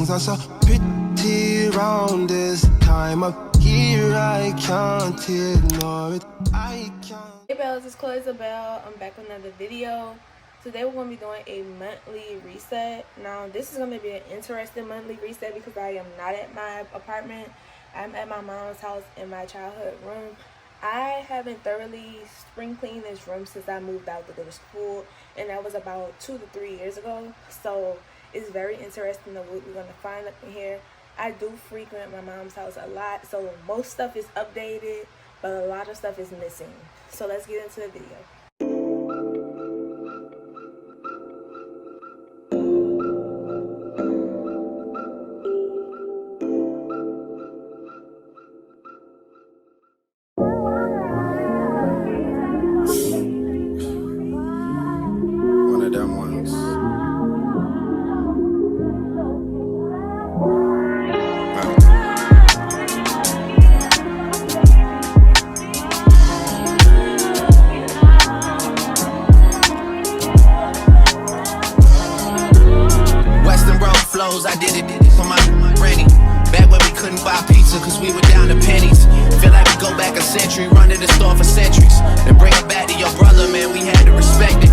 things are so pretty around this time of year. I can't ignore it. I can't. Hey bells, it's Isabel. I'm back with another video. Today we're going to be doing a monthly reset. Now this is going to be an interesting monthly reset because I am not at my apartment. I'm at my mom's house in my childhood room. I haven't thoroughly spring cleaned this room since I moved out to go to school, and that was about 2 to 3 years ago. So it's very interesting what we're going to find up in here. I do frequent my mom's house a lot, so most stuff is updated, but a lot of stuff is missing. So let's get into the video. One of them ones. I did it for my granny. Back when we couldn't buy pizza cause we were down to pennies. Feel like we go back a century, run to the store for centuries. Then bring it back to your brother, man, we had to respect it.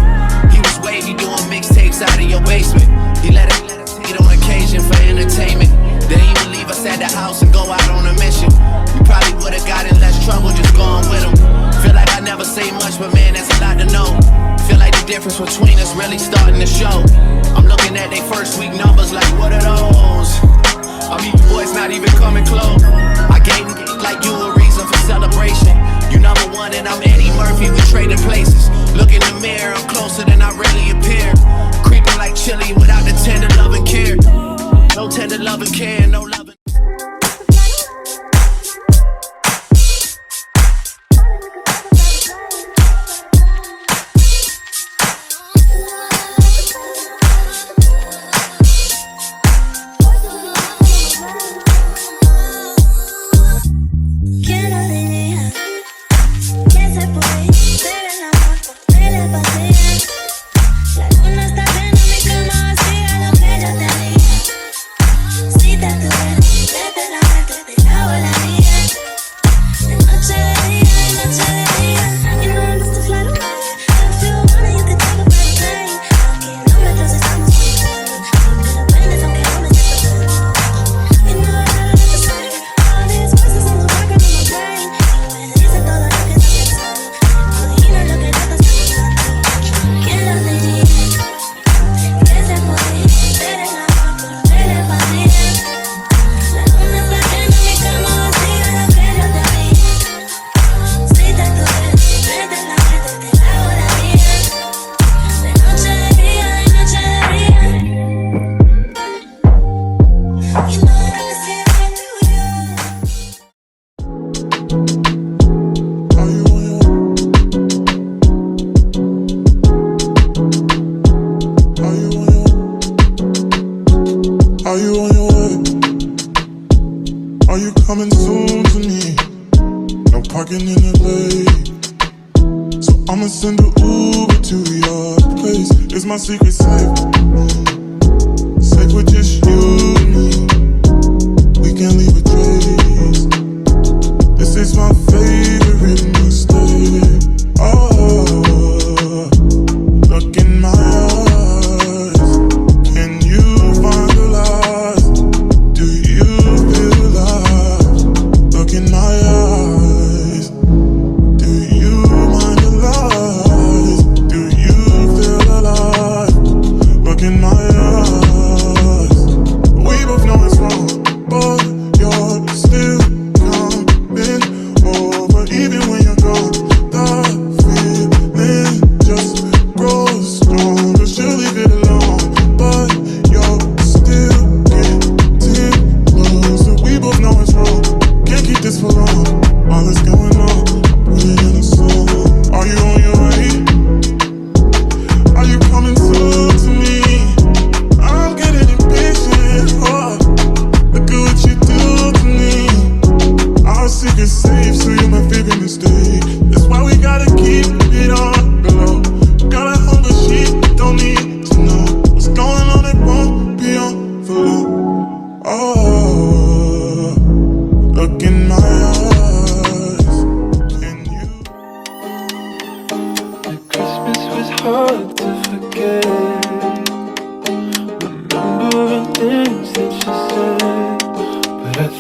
He was wavy doing mixtapes out of your basement. He let it hit on occasion for entertainment. Then he would leave us at the house and go out on a mission. We probably would've got in less trouble just going with him. Feel like I never say much, but man, that's a lot to know. Feel like the difference between us really starting to show. I'm looking at they first week numbers like, what are those? I mean, boys not even coming close. I gave like you a reason for celebration. You number one and I'm Eddie Murphy, we trading places. Look in the mirror, I'm closer than I really appear. Creeping like chili without the tender love and care. No tender love and care, no love and coming soon to me. No parking in LA, so I'ma send an Uber to your place. It's my secret safe, safe with just you and me. We can't leave a trace. This is my favorite mistake. Oh, look in my eyes. Can you find the lies? Do you feel alive? Look in my eyes. Do you mind the lies? Do you feel alive? Look in my eyes.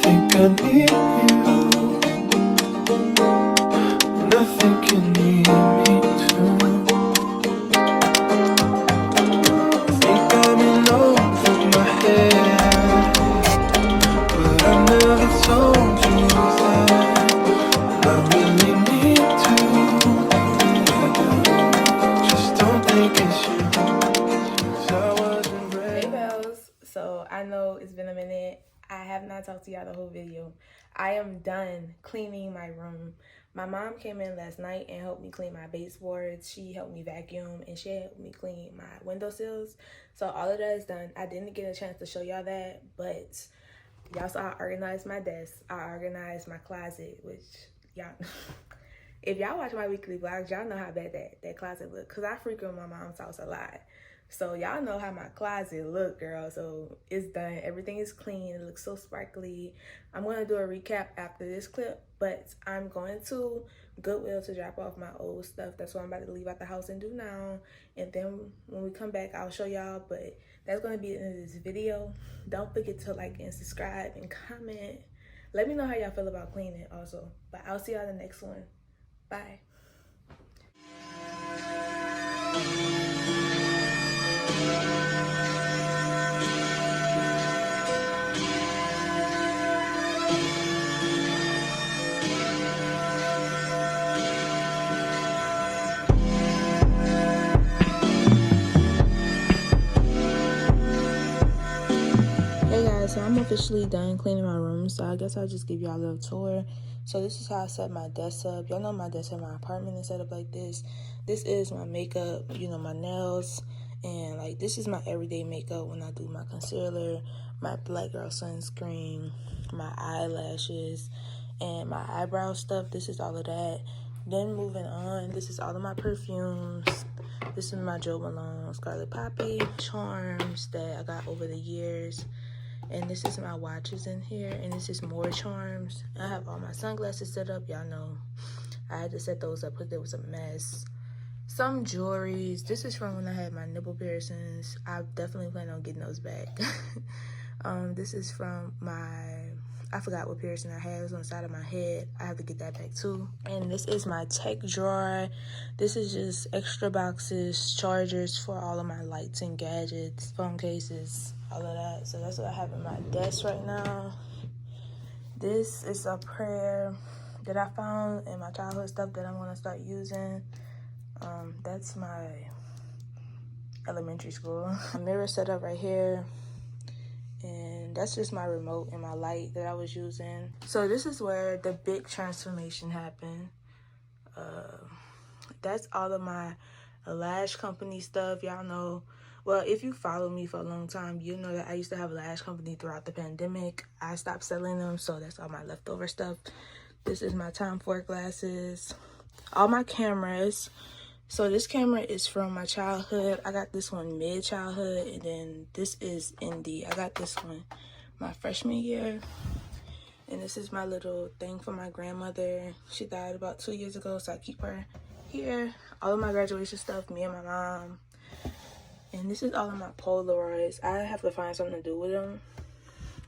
think I need you, and I think you need me too. I think I've been over my head, but I never told you that I really need to. Just don't think it's you, 'cause I wasn't ready. Hey bells, so I know it's been a minute. I have not talked to y'all the whole video. I am done cleaning my room. My mom came in last night and helped me clean my baseboards. She helped me vacuum and she helped me clean my windowsills. So all of that is done. I didn't get a chance to show y'all that, but y'all saw I organized my desk. I organized my closet, which y'all, if y'all watch my weekly vlogs, y'all know how bad that closet look, because I frequent my mom's house a lot. So y'all know how my closet look, girl. So it's done. Everything is clean. It looks so sparkly. I'm going to do a recap after this clip, but I'm going to Goodwill to drop off my old stuff. That's what I'm about to leave out the house and do now. And then when we come back, I'll show y'all. But that's going to be the end of this video. Don't forget to like and subscribe and comment. Let me know how y'all feel about cleaning also. But I'll see y'all in the next one. Bye. Hey guys, so I'm officially done cleaning my room, so I guess I'll just give y'all a little tour. So this is how I set my desk up. Y'all know my desk in my apartment is set up like this. This is my makeup, you know, my nails, and like this is my everyday makeup when I do my concealer, my black girl sunscreen, my eyelashes, and my eyebrow stuff. This is all of that. Then moving on, this is all of my perfumes. This is my Jo Malone Scarlet Poppy charms that I got over the years. And this is my watches in here, and this is more charms. I have all my sunglasses set up. Y'all know I had to set those up because there was a mess. Some jewelries. This is from when I had my nipple piercings. I definitely plan on getting those back. This is from I forgot what piercing I had. It was on the side of my head. I have to get that back too. And this is my tech drawer. This is just extra boxes, chargers for all of my lights and gadgets, phone cases, all of that. So that's what I have in my desk right now. This is a prayer that I found in my childhood stuff that I'm going to start using. That's my elementary school. A mirror set up right here. And that's just my remote and my light that I was using. So this is where the big transformation happened. That's all of my lash company stuff. Y'all know, well, if you follow me for a long time, you know that I used to have a lash company throughout the pandemic. I stopped selling them, so that's all my leftover stuff. This is my Tom Ford glasses. All my cameras. So this camera is from my childhood. I got this one mid-childhood, and then this is indie. I got this one my freshman year. And this is my little thing for my grandmother. She died about 2 years ago, so I keep her here. All of my graduation stuff, me and my mom. And this is all of my Polaroids. I have to find something to do with them.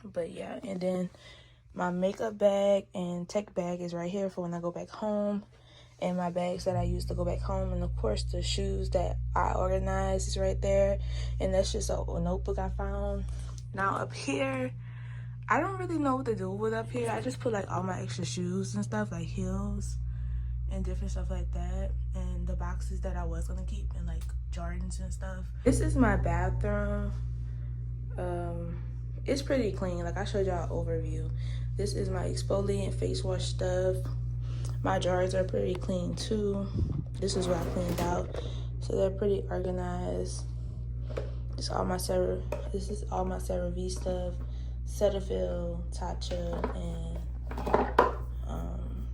But yeah, and then my makeup bag and tech bag is right here for when I go back home. And my bags that I use to go back home. And of course the shoes that I organize is right there. And that's just a notebook I found. Now up here, I don't really know what to do with up here. I just put like all my extra shoes and stuff, like heels and different stuff like that. And the boxes that I was gonna keep, and like Jordans and stuff. This is my bathroom. It's pretty clean. Like I showed y'all an overview. This is my exfoliant face wash stuff. My jars are pretty clean too. This is what I cleaned out. So they're pretty organized. This is all my CeraVe stuff. Cetaphil, Tatcha, and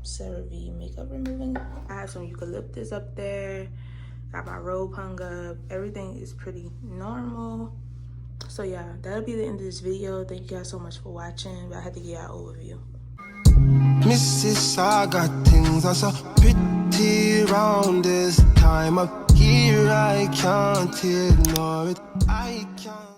CeraVe makeup removing. I have some eucalyptus up there. Got my robe hung up. Everything is pretty normal. So yeah, that'll be the end of this video. Thank you guys so much for watching. But I had to give y'all an overview. Mrs. I got things are so pretty around this time of year. I can't ignore it. I can't.